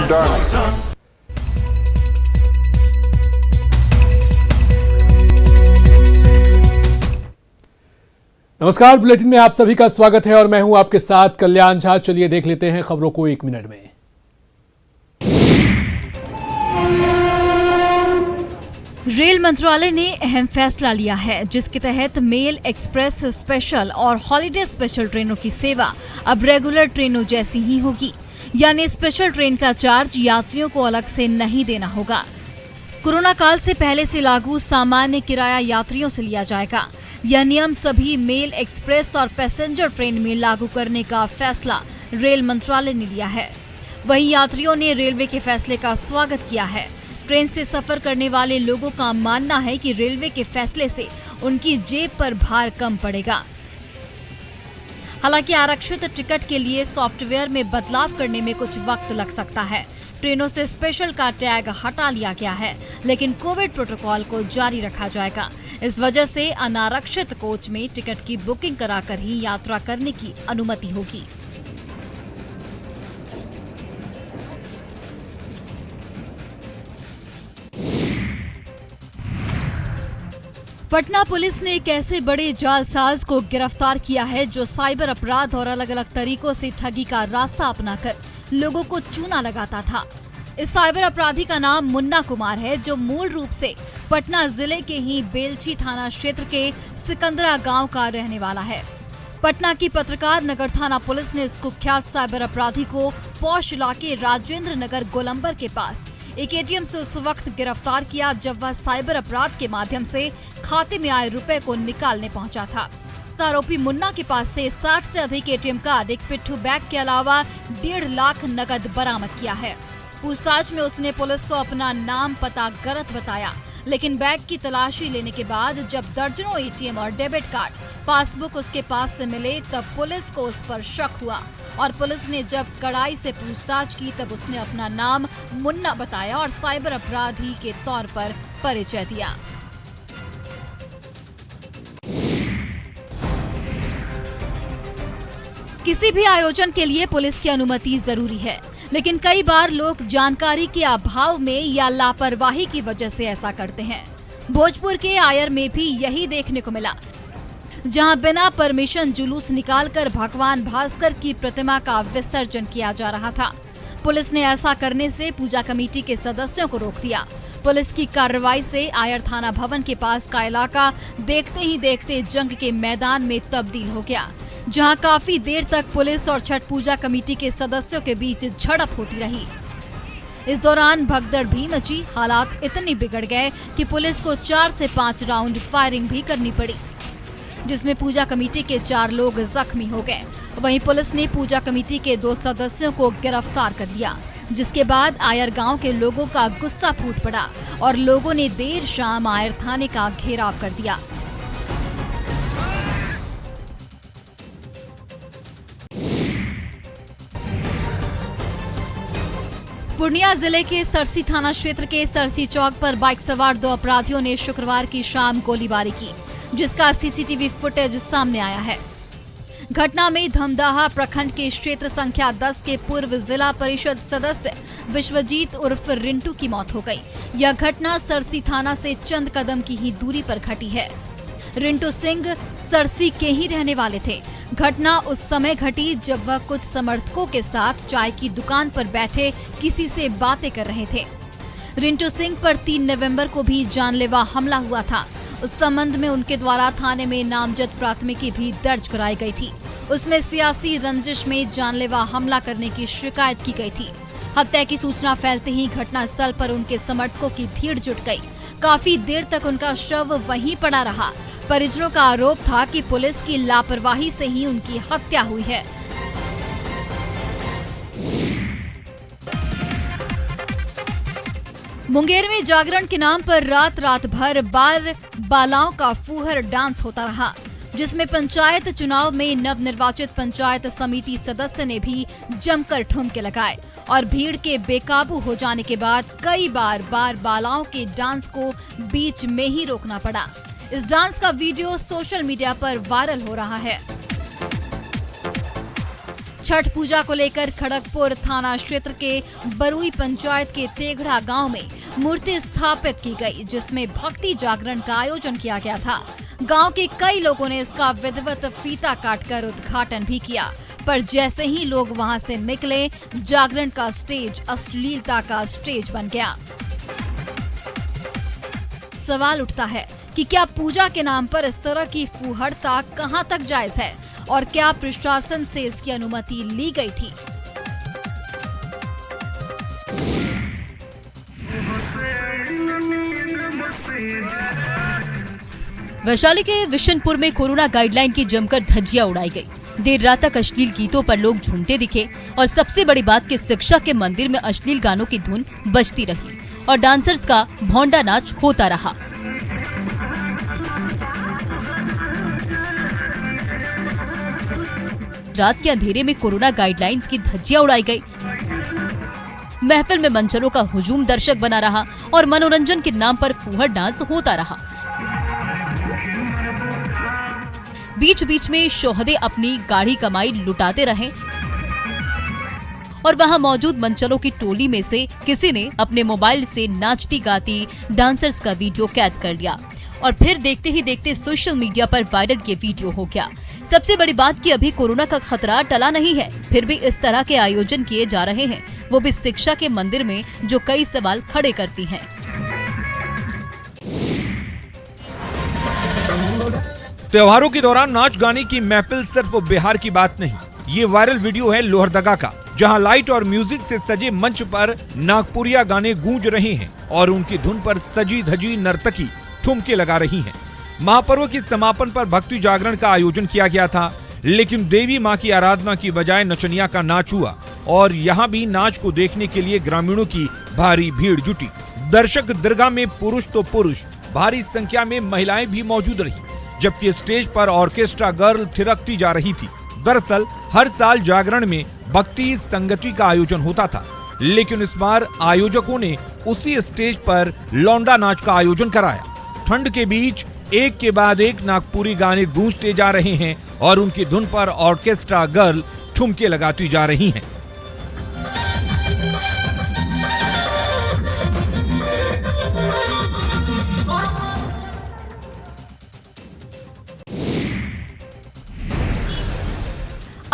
done. नमस्कार, bulletin में आप सभी का स्वागत है और मैं हूं आपके साथ कल्याण झा। चलिए देख लेते हैं खबरों को एक मिनट में। रेल मंत्रालय ने अहम फैसला लिया है, जिसके तहत मेल, एक्सप्रेस, स्पेशल और हॉलिडे स्पेशल ट्रेनों की सेवा अब रेगुलर ट्रेनों जैसी ही होगी। यानी स्पेशल ट्रेन का चार्ज यात्रियों को अलग से नहीं देना होगा। कोरोना काल से पहले से लागू सामान्य किराया यात्रियों से लिया जाएगा। यह नियम सभी मेल, एक्सप्रेस और पैसेंजर ट्रेन में लागू करने का फैसला रेल मंत्रालय ने लिया है। वहीं यात्रियों ने रेलवे के फैसले का स्वागत किया है। ट्रेन से सफर करने वाले लोगों का मानना है कि रेलवे के फैसले से उनकी जेब पर भार कम पड़ेगा। हालांकि आरक्षित टिकट के लिए सॉफ्टवेयर में बदलाव करने में कुछ वक्त लग सकता है। ट्रेनों से स्पेशल का टैग हटा लिया गया है, लेकिन कोविड प्रोटोकॉल को जारी रखा जाएगा। इस वजह से अनारक्षित कोच में टिकट की बुकिंग कराकर ही यात्रा करने की अनुमति होगी। पटना पुलिस ने एक ऐसे बड़े जालसाज को गिरफ्तार किया है जो साइबर अपराध और अलग अलग तरीकों से ठगी का रास्ता अपनाकर लोगों को चूना लगाता था। इस साइबर अपराधी का नाम मुन्ना कुमार है, जो मूल रूप से पटना जिले के ही बेलछी थाना क्षेत्र के सिकंदरा गांव का रहने वाला है। पटना की पत्रकार नगर थाना पुलिस ने इस कुख्यात साइबर अपराधी को पौष इलाके राजेंद्र नगर गोलंबर के पास एक एटीएम से उस वक्त गिरफ्तार किया जब वह साइबर अपराध के माध्यम से खाते में आए रुपए को निकालने पहुंचा था। आरोपी मुन्ना के पास से 60 से अधिक एटीएम कार्ड, एक पिट्ठू बैग के अलावा 1.5 लाख नकद बरामद किया है। पूछताछ में उसने पुलिस को अपना नाम पता गलत बताया, लेकिन बैग की तलाशी लेने के बाद जब दर्जनों एटीएम और डेबिट कार्ड, पासबुक उसके पास से मिले तब पुलिस को उस पर शक हुआ और पुलिस ने जब कड़ाई से पूछताछ की तब उसने अपना नाम मुन्ना बताया और साइबर अपराधी के तौर पर परिचय दिया। किसी भी आयोजन के लिए पुलिस की अनुमति जरूरी है, लेकिन कई बार लोग जानकारी के अभाव में या लापरवाही की वजह से ऐसा करते हैं। भोजपुर के आयर में भी यही देखने को मिला, जहां बिना परमिशन जुलूस निकालकर भगवान भास्कर की प्रतिमा का विसर्जन किया जा रहा था। पुलिस ने ऐसा करने से पूजा कमेटी के सदस्यों को रोक दिया। पुलिस की कार्रवाई से आयर थाना भवन के पास का इलाका देखते ही देखते जंग के मैदान में तब्दील हो गया, जहां काफी देर तक पुलिस और छठ पूजा कमेटी के सदस्यों के बीच झड़प होती रही। इस दौरान भगदड़ भी मची। हालात इतने बिगड़ गए कि पुलिस को 4 से 5 राउंड फायरिंग भी करनी पड़ी, जिसमें पूजा कमेटी के 4 लोग जख्मी हो गए। वहीं पुलिस ने पूजा कमेटी के 2 सदस्यों को गिरफ्तार कर लिया, जिसके बाद आयर गांव के लोगों का गुस्सा फूट पड़ा और लोगों ने देर शाम आयर थाने का घेराव कर दिया। पूर्णिया जिले के सरसी थाना क्षेत्र के सरसी चौक पर बाइक सवार 2 अपराधियों ने शुक्रवार की शाम गोलीबारी की, जिसका सीसीटीवी फुटेज सामने आया है। घटना में धमदाहा प्रखंड के क्षेत्र संख्या 10 के पूर्व जिला परिषद सदस्य विश्वजीत उर्फ रिंटू की मौत हो गई। यह घटना सरसी थाना से चंद कदम की ही दूरी पर घटी है। रिंटू सिंह सरसी के ही रहने वाले थे। घटना उस समय घटी जब वह कुछ समर्थकों के साथ चाय की दुकान पर बैठे किसी से बातें कर रहे थे। रिंटू सिंह पर 3 नवंबर को भी जानलेवा हमला हुआ था। उस संबंध में उनके द्वारा थाने में नामजद प्राथमिकी भी दर्ज कराई गई थी। उसमें सियासी रंजिश में जानलेवा हमला करने की शिकायत की गई थी। हत्या की सूचना फैलते ही घटनास्थल पर उनके समर्थकों की भीड़ जुट गई। काफी देर तक उनका शव वहीं पड़ा रहा। परिजनों का आरोप था कि पुलिस की लापरवाही से ही उनकी हत्या हुई है। मुंगेर में जागरण के नाम पर रात भर बाल बालाओं का फूहर डांस होता रहा, जिसमें पंचायत चुनाव में नवनिर्वाचित पंचायत समिति सदस्य ने भी जमकर ठुमके लगाए और भीड़ के बेकाबू हो जाने के बाद कई बार बालाओं के डांस को बीच में ही रोकना पड़ा। इस डांस का वीडियो सोशल मीडिया पर वायरल हो रहा है। छठ पूजा को लेकर खड़गपुर थाना क्षेत्र के बरुई पंचायत के तेघड़ा गांव में मूर्ति स्थापित की गई, जिसमें भक्ति जागरण का आयोजन किया गया था। गांव के कई लोगों ने इसका विधिवत फीता काटकर उद्घाटन भी किया, पर जैसे ही लोग वहां से निकले, जागरण का स्टेज अश्लीलता का स्टेज बन गया। सवाल उठता है कि क्या पूजा के नाम पर इस तरह की फूहड़ता कहां तक जायज है और क्या प्रशासन से इसकी अनुमति ली गई थी? वैशाली के विशनपुर में कोरोना गाइडलाइन की जमकर धज्जियां उड़ाई गई। देर रात तक अश्लील गीतों पर लोग झूमते दिखे और सबसे बड़ी बात कि शिक्षा के मंदिर में अश्लील गानों की धुन बजती रही और डांसर्स का भौंडा नाच होता रहा। रात के अंधेरे में कोरोना गाइडलाइंस की धज्जियां उड़ाई गई। महफिल में मंचलों का हुजूम दर्शक बना रहा और मनोरंजन के नाम पर फूहड़ डांस होता रहा। बीच बीच में शोहदे अपनी गाढ़ी कमाई लुटाते रहे और वहां मौजूद मंचलों की टोली में से किसी ने अपने मोबाइल से नाचती गाती डांसर्स का वीडियो कैद कर लिया और फिर देखते ही देखते सोशल मीडिया पर वायरल ये वीडियो हो गया। सबसे बड़ी बात कि अभी कोरोना का खतरा टला नहीं है, फिर भी इस तरह के आयोजन किए जा रहे हैं, वो भी शिक्षा के मंदिर में, जो कई सवाल खड़े करती हैं। त्योहारों के दौरान नाच गाने की महफिल सिर्फ बिहार की बात नहीं। ये वायरल वीडियो है लोहरदगा का, जहां लाइट और म्यूजिक से सजे मंच पर नागपुरिया गाने गूंज रहे हैं और उनकी धुन पर सजी धजी नर्तकी ठुमके लगा रही हैं। महापर्व के समापन पर भक्ति जागरण का आयोजन किया गया था, लेकिन देवी मां की आराधना की बजाय नचनिया का नाच हुआ और यहाँ भी नाच को देखने के लिए ग्रामीणों की भारी भीड़ जुटी। दर्शक दरगाह में पुरुष तो पुरुष, भारी संख्या में महिलाएं भी मौजूद रही, जबकि स्टेज पर ऑर्केस्ट्रा गर्ल थिरकती जा रही थी। दरअसल हर साल जागरण में भक्ति संगति का आयोजन होता था, लेकिन इस बार आयोजकों ने उसी स्टेज पर लौंडा नाच का आयोजन कराया। ठंड के बीच एक के बाद एक नागपुरी गाने गूंजते जा रहे हैं और उनकी धुन पर ऑर्केस्ट्रा गर्ल ठुमके लगाती जा रही हैं।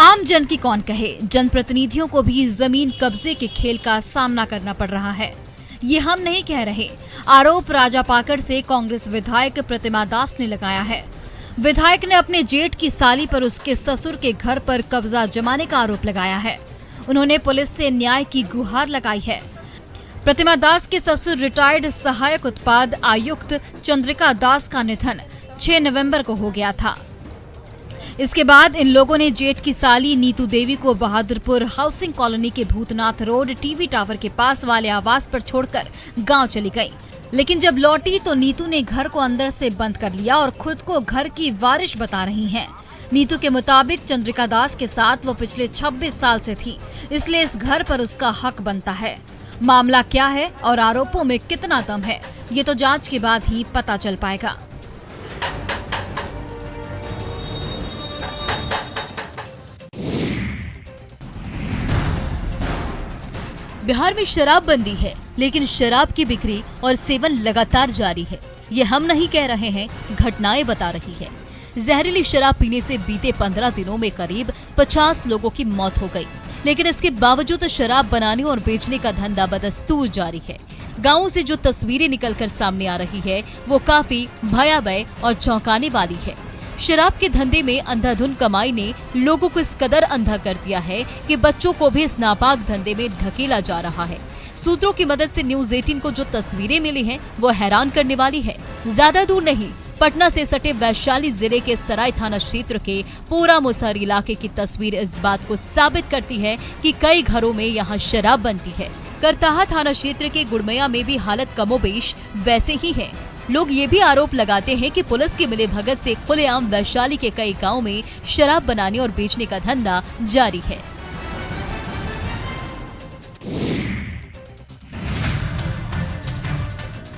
आम जन की कौन कहे, जनप्रतिनिधियों को भी जमीन कब्जे के खेल का सामना करना पड़ रहा है। ये हम नहीं कह रहे, आरोप राजापाकड़ से कांग्रेस विधायक प्रतिमा दास ने लगाया है। विधायक ने अपने जेठ की साली पर उसके ससुर के घर पर कब्जा जमाने का आरोप लगाया है। उन्होंने पुलिस से न्याय की गुहार लगाई है। प्रतिमा दास के ससुर रिटायर्ड सहायक उत्पाद आयुक्त चंद्रिका दास का निधन 6 नवंबर को हो गया था। इसके बाद इन लोगों ने जेठ की साली नीतू देवी को बहादुरपुर हाउसिंग कॉलोनी के भूतनाथ रोड टीवी टावर के पास वाले आवास पर छोड़कर गांव चली गई। लेकिन जब लौटी तो नीतू ने घर को अंदर से बंद कर लिया और खुद को घर की वारिश बता रही हैं। नीतू के मुताबिक चंद्रिका दास के साथ वो पिछले 26 साल से थी, इसलिए इस घर पर उसका हक बनता है। मामला क्या है और आरोपों में कितना दम है, ये तो जांच के बाद ही पता चल पाएगा। बिहार में शराबबंदी है, लेकिन शराब की बिक्री और सेवन लगातार जारी है। ये हम नहीं कह रहे हैं, घटनाएं बता रही है। जहरीली शराब पीने से बीते 15 दिनों में करीब 50 लोगों की मौत हो गई, लेकिन इसके बावजूद शराब बनाने और बेचने का धंधा बदस्तूर जारी है। गाँवों से जो तस्वीरें निकलकर सामने आ रही है, वो काफी भयावह और चौंकाने वाली है। शराब के धंधे में अंधाधुन कमाई ने लोगों को इस कदर अंधा कर दिया है कि बच्चों को भी इस नापाक धंधे में धकेला जा रहा है। सूत्रों की मदद से न्यूज 18 को जो तस्वीरें मिली हैं, वो हैरान करने वाली है। ज्यादा दूर नहीं, पटना से सटे वैशाली जिले के सराय थाना क्षेत्र के पोरा मुसहर इलाके की तस्वीर इस बात को साबित करती है कि कई घरों में यहाँ शराब बनती है। करताहा थाना क्षेत्र के गुड़मैया में भी हालत कमोबेश वैसे ही है। लोग ये भी आरोप लगाते हैं कि पुलिस की मिलीभगत से खुलेआम वैशाली के कई गांवों में शराब बनाने और बेचने का धंधा जारी है।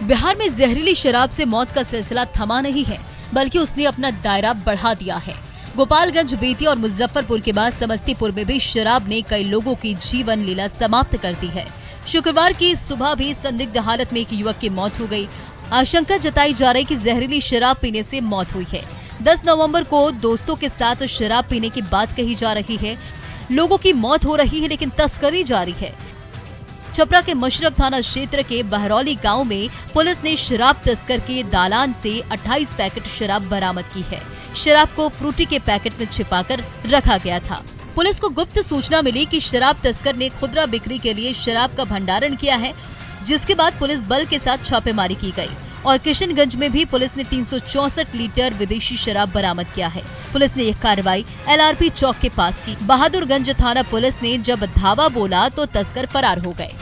बिहार में जहरीली शराब से मौत का सिलसिला थमा नहीं है, बल्कि उसने अपना दायरा बढ़ा दिया है। गोपालगंज, बेतिया और मुजफ्फरपुर के बाद समस्तीपुर में भी शराब ने कई लोगों की जीवन लीला समाप्त कर दी है। शुक्रवार की सुबह भी संदिग्ध हालत में एक युवक की मौत हो गई। आशंका जताई जा रही कि जहरीली शराब पीने से मौत हुई है। 10 नवंबर को दोस्तों के साथ शराब पीने की बात कही जा रही है। लोगों की मौत हो रही है लेकिन तस्करी जारी है। छपरा के मशरक थाना क्षेत्र के बहरौली गांव में पुलिस ने शराब तस्कर के दालान से 28 पैकेट शराब बरामद की है। शराब को फ्रूटी के पैकेट में छिपाकर रखा गया था। पुलिस को गुप्त सूचना मिली कि शराब तस्कर ने खुदरा बिक्री के लिए शराब का भंडारण किया है, जिसके बाद पुलिस बल के साथ छापेमारी की गई और किशनगंज में भी पुलिस ने 364 लीटर विदेशी शराब बरामद किया है। पुलिस ने यह कार्रवाई LRP चौक के पास की। बहादुरगंज थाना पुलिस ने जब धावा बोला तो तस्कर फरार हो गए।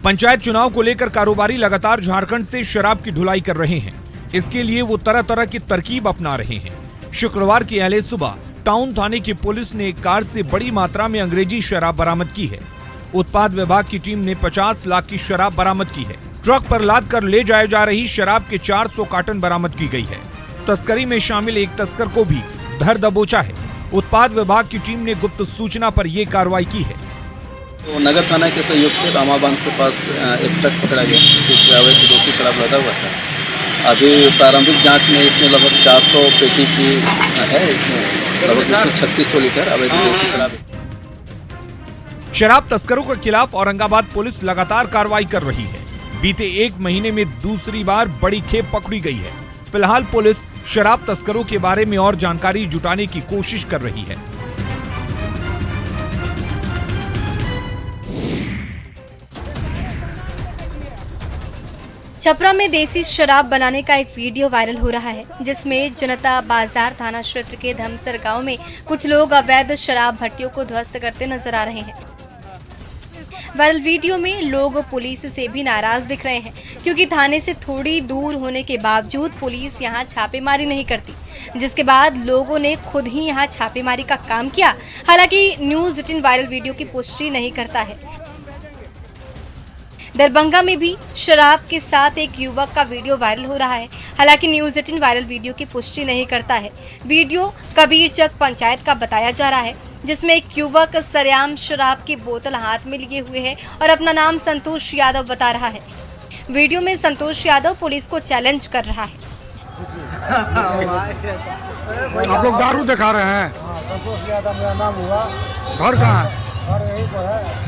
पंचायत चुनाव को लेकर कारोबारी लगातार झारखंड से शराब की ढुलाई कर रहे हैं। इसके लिए वो तरह तरह की तरकीब अपना रहे हैं। शुक्रवार की अहले सुबह टाउन थाने की पुलिस ने एक कार से बड़ी मात्रा में अंग्रेजी शराब बरामद की है। उत्पाद विभाग की टीम ने 50 लाख की शराब बरामद की है। ट्रक पर लाद कर ले जाए जा रही शराब के 400 कार्टन बरामद की गई है। तस्करी में शामिल एक तस्कर को भी धर दबोचा है। उत्पाद विभाग की टीम ने गुप्त सूचना पर यह कार्रवाई की है। तो नगर थाना के सहयोग से रामा बांध के पास एक ट्रक पकड़ा गया जिसमें अवैध विदेशी शराब लदा हुआ था। अभी प्रारंभिक जांच में इसमें लगभग 400 पेटी की है। इसमें लगभग 3600 लीटर अवैध विदेशी शराब है। शराब तस्करों के खिलाफ औरंगाबाद पुलिस लगातार कार्रवाई कर रही है। बीते 1 महीने में दूसरी बार बड़ी खेप पकड़ी गई है। फिलहाल पुलिस शराब तस्करों के बारे में और जानकारी जुटाने की कोशिश कर रही है। छपरा में देसी शराब बनाने का एक वीडियो वायरल हो रहा है, जिसमें जनता बाजार थाना क्षेत्र के धमसर गांव में कुछ लोग अवैध शराब भट्टियों को ध्वस्त करते नजर आ रहे हैं। वायरल वीडियो में लोग पुलिस से भी नाराज दिख रहे हैं, क्योंकि थाने से थोड़ी दूर होने के बावजूद पुलिस यहां छापेमारी नहीं करती, जिसके बाद लोगों ने खुद ही यहां छापेमारी का काम किया। हालांकि न्यूज़ 18 वायरल वीडियो की पुष्टि नहीं करता है। दरभंगा में भी शराब के साथ एक युवक का वीडियो वायरल हो रहा है। हालांकि न्यूज़ 18 वायरल वीडियो की पुष्टि नहीं करता है। वीडियो कबीरचक पंचायत का बताया जा रहा है, जिसमें एक युवक सरेआम शराब की बोतल हाथ में लिए हुए है और अपना नाम संतोष यादव बता रहा है। वीडियो में संतोष यादव पुलिस को चैलेंज कर रहा है। आप लोग दारू दिखा रहे हैं? संतोष यादव मेरा नाम हुआ। घर कहाँ है? और यही पर है।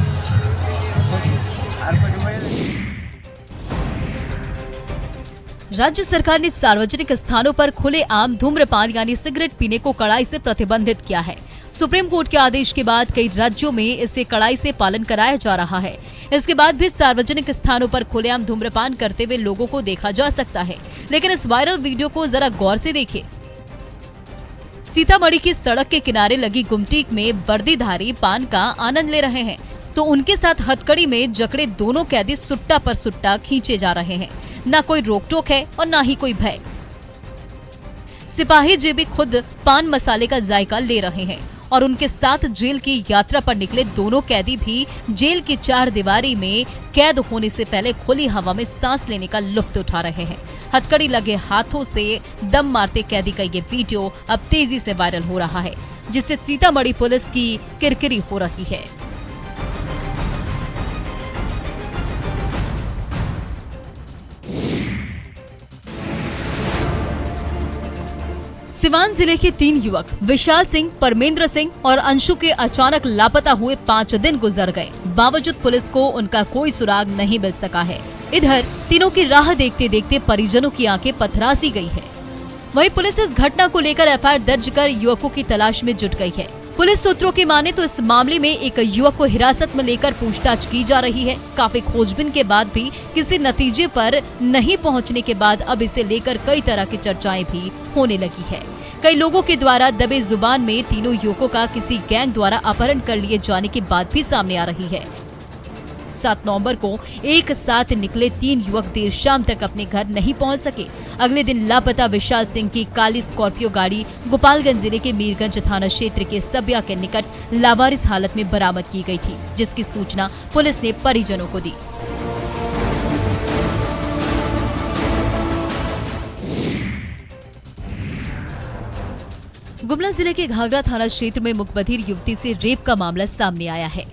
राज्य सरकार ने सार्वजनिक स्थानों पर खुले आम धूम्रपान यानी सिगरेट पीने को कड़ाई से प्रतिबंधित किया है। सुप्रीम कोर्ट के आदेश के बाद कई राज्यों में इसे कड़ाई से पालन कराया जा रहा है। इसके बाद भी सार्वजनिक स्थानों पर खुलेआम धूम्रपान करते हुए लोगों को देखा जा सकता है। लेकिन इस वायरल वीडियो को जरा गौर से देखिए। सीतामढ़ी की सड़क के किनारे लगी गुमटीक में वर्दीधारी पान का आनंद ले रहे हैं, तो उनके साथ हथकड़ी में जकड़े दोनों कैदी सुट्टा पर सुट्टा खींचे जा रहे हैं। न कोई रोक टोक है और न ही कोई भय। सिपाही जी भी खुद पान मसाले का जायका ले रहे हैं और उनके साथ जेल की यात्रा पर निकले दोनों कैदी भी जेल की 4 दीवारी में कैद होने से पहले खुली हवा में सांस लेने का लुत्फ उठा रहे हैं। हथकड़ी लगे हाथों से दम मारते कैदी का ये वीडियो अब तेजी से वायरल हो रहा है, जिससे सीतामढ़ी पुलिस की किरकिरी हो रही है। सिवान जिले के 3 युवक विशाल सिंह, परमेंद्र सिंह और अंशु के अचानक लापता हुए 5 दिन गुजर गए। बावजूद पुलिस को उनका कोई सुराग नहीं मिल सका है। इधर तीनों की राह देखते देखते परिजनों की आंखें पथरासी गई है। वहीं पुलिस इस घटना को लेकर FIR दर्ज कर युवकों की तलाश में जुट गई है। पुलिस सूत्रों की माने तो इस मामले में एक युवक को हिरासत में लेकर पूछताछ की जा रही है। काफी खोजबीन के बाद भी किसी नतीजे पर नहीं पहुंचने के बाद अब इसे लेकर कई तरह की चर्चाएं भी होने लगी है। कई लोगों के द्वारा दबे जुबान में तीनों युवकों का किसी गैंग द्वारा अपहरण कर लिए जाने की बात भी सामने आ रही है। 7 नवंबर को एक साथ निकले 3 युवक देर शाम तक अपने घर नहीं पहुंच सके। अगले दिन लापता विशाल सिंह की काली स्कॉर्पियो गाड़ी गोपालगंज जिले के मीरगंज थाना क्षेत्र के सब्या के निकट लावारिस हालत में बरामद की गई थी, जिसकी सूचना पुलिस ने परिजनों को दी। गुमला जिले के घाघरा थाना क्षेत्र में मुखबधिर युवती से रेप का मामला सामने आया है।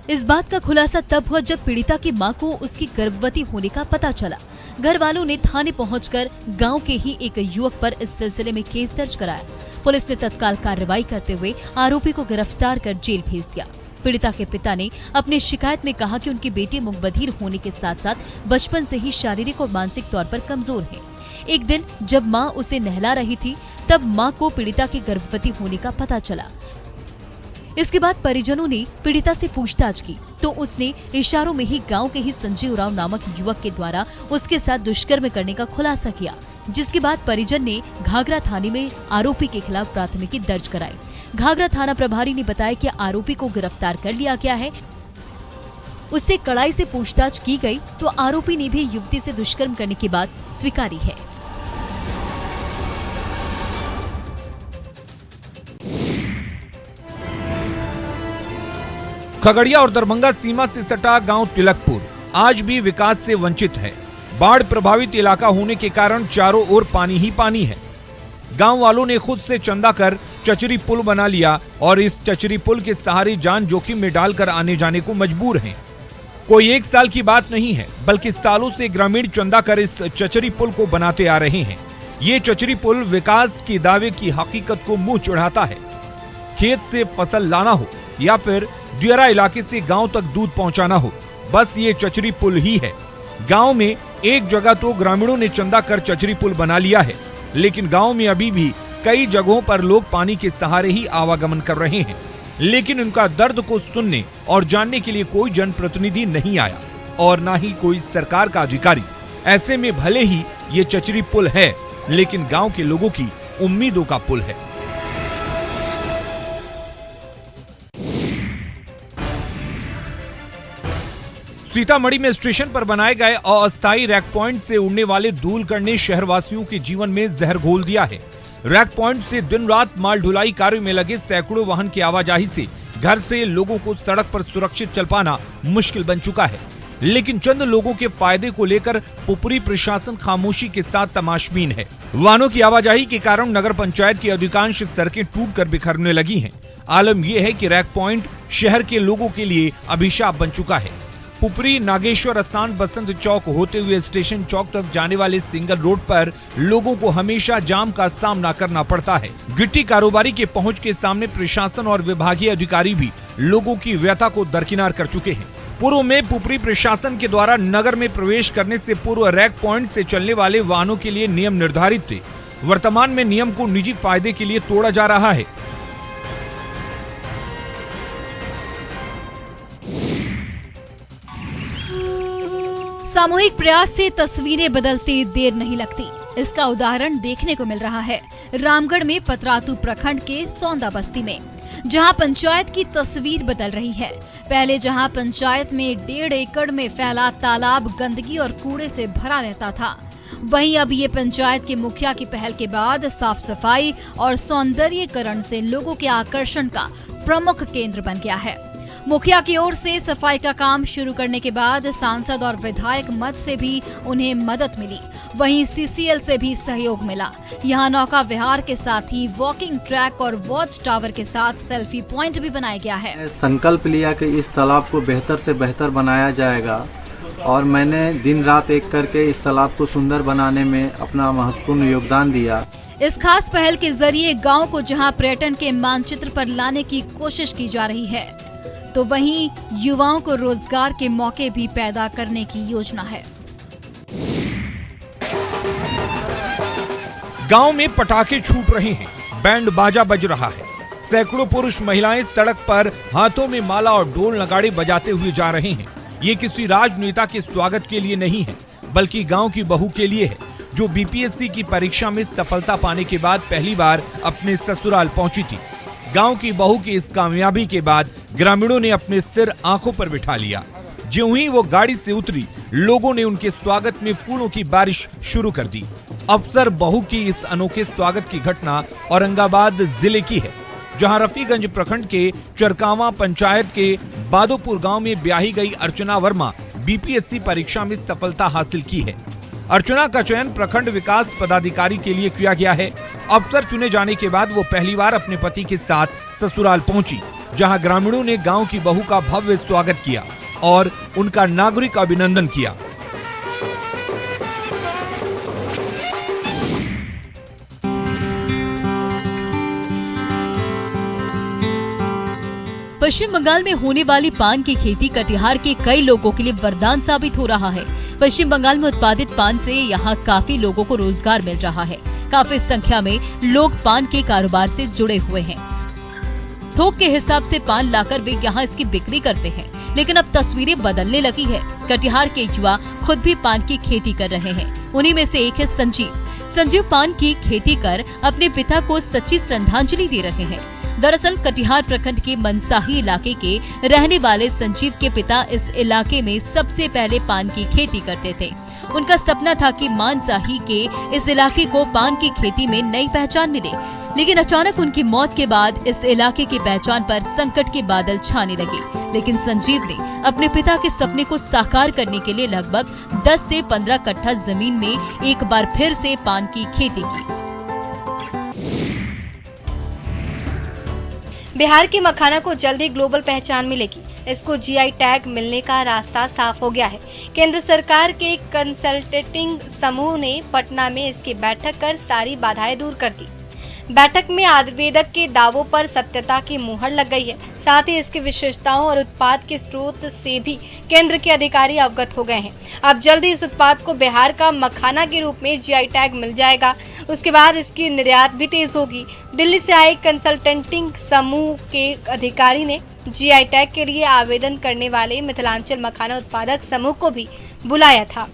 इस बात का खुलासा तब हुआ जब पीड़िता की मां को उसकी गर्भवती होने का पता चला। घर वालों ने थाने पहुंचकर गांव के ही एक युवक पर इस सिलसिले में केस दर्ज कराया। पुलिस ने तत्काल कार्रवाई करते हुए आरोपी को गिरफ्तार कर जेल भेज दिया। पीड़िता के पिता ने अपनी शिकायत में कहा कि उनकी बेटी मुखबधिर होने के साथ साथ बचपन से ही शारीरिक और मानसिक तौर पर कमजोर है। एक दिन जब मां उसे नहला रही थी तब मां को पीड़िता के गर्भवती होने का पता चला। इसके बाद परिजनों ने पीड़िता से पूछताछ की तो उसने इशारों में ही गांव के ही संजय उरांव नामक युवक के द्वारा उसके साथ दुष्कर्म करने का खुलासा किया, जिसके बाद परिजन ने घाघरा थाने में आरोपी के खिलाफ प्राथमिकी दर्ज कराई। घाघरा थाना प्रभारी ने बताया कि आरोपी को गिरफ्तार कर लिया गया है। उससे कड़ाई से पूछताछ की गई तो आरोपी ने भी युवती से दुष्कर्म करने की बात स्वीकारी है। खगड़िया और दरभंगा सीमा से सटा गांव तिलकपुर आज भी विकास से वंचित है। बाढ़ प्रभावित इलाका होने के कारण चारों ओर पानी ही पानी है। गांव वालों ने खुद से चंदा कर चचरी पुल बना लिया और इस चचरी पुल के सहारे जान जोखिम में डालकर आने जाने को मजबूर हैं। कोई एक साल की बात नहीं है, बल्कि सालों से ग्रामीण चंदा कर इस चचरी पुल को बनाते आ रहे हैं। ये चचरी पुल विकास की दावे की हकीकत को मुंह चढ़ाता है। खेत से फसल लाना हो या फिर दियरा इलाके से गांव तक दूध पहुंचाना हो, बस ये चचरी पुल ही है। गांव में एक जगह तो ग्रामीणों ने चंदा कर चचरी पुल बना लिया है, लेकिन गांव में अभी भी कई जगहों पर लोग पानी के सहारे ही आवागमन कर रहे हैं। लेकिन उनका दर्द को सुनने और जानने के लिए कोई जनप्रतिनिधि नहीं आया और ना ही कोई सरकार का अधिकारी। ऐसे में भले ही ये चचरी पुल है, लेकिन गांव के लोगों की उम्मीदों का पुल है। सीतामढ़ी में स्टेशन पर बनाए गए अस्थायी रैक पॉइंट से उड़ने वाले धूलकण ने शहरवासियों के जीवन में जहर घोल दिया है। रैक पॉइंट से दिन रात माल ढुलाई कार्य में लगे सैकड़ों वाहन की आवाजाही से घर से लोगों को सड़क पर सुरक्षित चल पाना मुश्किल बन चुका है। लेकिन चंद लोगों के फायदे को लेकर पुपरी प्रशासन खामोशी के साथ तमाशबीन है। वाहनों की आवाजाही के कारण नगर पंचायत की अधिकांश सड़कें टूटकर बिखरने लगी हैं। आलम यह है कि रैक पॉइंट शहर के लोगों के लिए अभिशाप बन चुका है। पुपरी नागेश्वर स्थान बसंत चौक होते हुए स्टेशन चौक तक जाने वाले सिंगल रोड पर लोगों को हमेशा जाम का सामना करना पड़ता है। गिट्टी कारोबारी के पहुंच के सामने प्रशासन और विभागीय अधिकारी भी लोगों की व्यथा को दरकिनार कर चुके हैं। पूर्व में पुपरी प्रशासन के द्वारा नगर में प्रवेश करने से पूर्व रैक पॉइंट से चलने वाले वाहनों के लिए नियम निर्धारित थे। वर्तमान में नियम को निजी फायदे के लिए तोड़ा जा रहा है। सामूहिक प्रयास से तस्वीरें बदलते देर नहीं लगती। इसका उदाहरण देखने को मिल रहा है रामगढ़ में पतरातू प्रखंड के सौंदा बस्ती में, जहां पंचायत की तस्वीर बदल रही है। पहले जहां पंचायत में 1.5 एकड़ में फैला तालाब गंदगी और कूड़े से भरा रहता था, वहीं अब ये पंचायत के मुखिया की पहल के बाद साफ सफाई और सौंदर्यीकरण से लोगों के आकर्षण का प्रमुख केंद्र बन गया है। मुखिया की ओर से सफाई का काम शुरू करने के बाद सांसद और विधायक मद से भी उन्हें मदद मिली, वहीं सीसीएल से भी सहयोग मिला। यहां नौका विहार के साथ ही वॉकिंग ट्रैक और वॉच टावर के साथ सेल्फी पॉइंट भी बनाया गया है। संकल्प लिया कि इस तालाब को बेहतर से बेहतर बनाया जाएगा और मैंने दिन रात एक करके इस तालाब को सुंदर बनाने में अपना महत्वपूर्ण योगदान दिया। इस खास पहल के जरिए गाँव को जहाँ पर्यटन के मानचित्र पर लाने की कोशिश की जा रही है, तो वहीं युवाओं को रोजगार के मौके भी पैदा करने की योजना है। गांव में पटाखे छूट रहे हैं, बैंड बाजा बज रहा है। सैकड़ों पुरुष महिलाएं सड़क पर हाथों में माला और ढोल नगाड़े बजाते हुए जा रहे हैं। ये किसी राजनेता के स्वागत के लिए नहीं है, बल्कि गांव की बहू के लिए है, जो बीपीएससी की परीक्षा में सफलता पाने के बाद पहली बार अपने ससुराल पहुंची थी। गांव की बहू की इस कामयाबी के बाद ग्रामीणों ने अपने सिर आंखों पर बिठा लिया। ज्यों ही वो गाड़ी से उतरी, लोगों ने उनके स्वागत में फूलों की बारिश शुरू कर दी। अफसर बहू की इस अनोखे स्वागत की घटना औरंगाबाद जिले की है, जहां रफीगंज प्रखंड के चरकावा पंचायत के बादोपुर गांव में ब्याही गई अर्चना वर्मा बीपीएससी परीक्षा में सफलता हासिल की है। अर्चना का चयन प्रखंड विकास पदाधिकारी के लिए किया गया है। अफसर चुने जाने के बाद वो पहली बार अपने पति के साथ ससुराल पहुंची, जहां ग्रामीणों ने गांव की बहू का भव्य स्वागत किया और उनका नागरिक अभिनंदन किया। पश्चिम बंगाल में होने वाली पान की खेती कटिहार के कई लोगों के लिए वरदान साबित हो रहा है। पश्चिम बंगाल में उत्पादित पान से यहाँ काफी लोगों को रोजगार मिल रहा है। काफी संख्या में लोग पान के कारोबार से जुड़े हुए हैं। थोक के हिसाब से पान लाकर वे यहाँ इसकी बिक्री करते हैं, लेकिन अब तस्वीरें बदलने लगी है। कटिहार के युवा खुद भी पान की खेती कर रहे हैं। उन्हीं में से एक है संजीव पान की खेती कर अपने पिता को सच्ची श्रद्धांजलि दे रहे हैं। दरअसल कटिहार प्रखंड के मनसाही इलाके के रहने वाले संजीव के पिता इस इलाके में सबसे पहले पान की खेती करते थे। उनका सपना था कि मनसाही के इस इलाके को पान की खेती में नई पहचान मिले, लेकिन अचानक उनकी मौत के बाद इस इलाके की पहचान पर संकट के बादल छाने लगे। लेकिन संजीव ने अपने पिता के सपने को साकार करने के लिए लगभग 10 से 15 कट्ठा जमीन में एक बार फिर से पान की खेती की। बिहार के मखाना को जल्द ही ग्लोबल पहचान मिलेगी। इसको जीआई टैग मिलने का रास्ता साफ हो गया है। केंद्र सरकार के कंसल्टेटिंग समूह ने पटना में इसकी बैठक कर सारी बाधाएं दूर कर दी। बैठक में आवेदक के दावों पर सत्यता की मुहर लग गई है। साथ ही इसकी विशेषताओं और उत्पाद के स्रोत से भी केंद्र के अधिकारी अवगत हो गए हैं। अब जल्द ही इस उत्पाद को बिहार का मखाना के रूप में जीआई टैग मिल जाएगा। उसके बाद इसकी निर्यात भी तेज होगी। दिल्ली से आए कंसल्टेंटिंग समूह के अधिकारी ने जीआई टैग के लिए आवेदन करने वाले मिथिलांचल मखाना उत्पादक समूह को भी बुलाया था।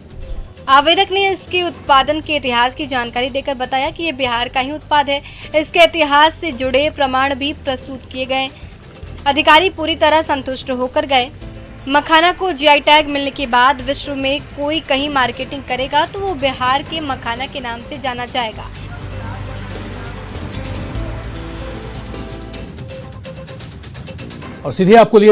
आवेदक ने इसके उत्पादन के इतिहास की जानकारी देकर बताया कि ये बिहार का ही उत्पाद है। इसके इतिहास से जुड़े प्रमाण भी प्रस्तुत किए गए। अधिकारी पूरी तरह संतुष्ट होकर गए। मखाना को जीआई टैग मिलने के बाद विश्व में कोई कहीं मार्केटिंग करेगा तो वो बिहार के मखाना के नाम से जाना जाएगा। और सीधे आपको लिए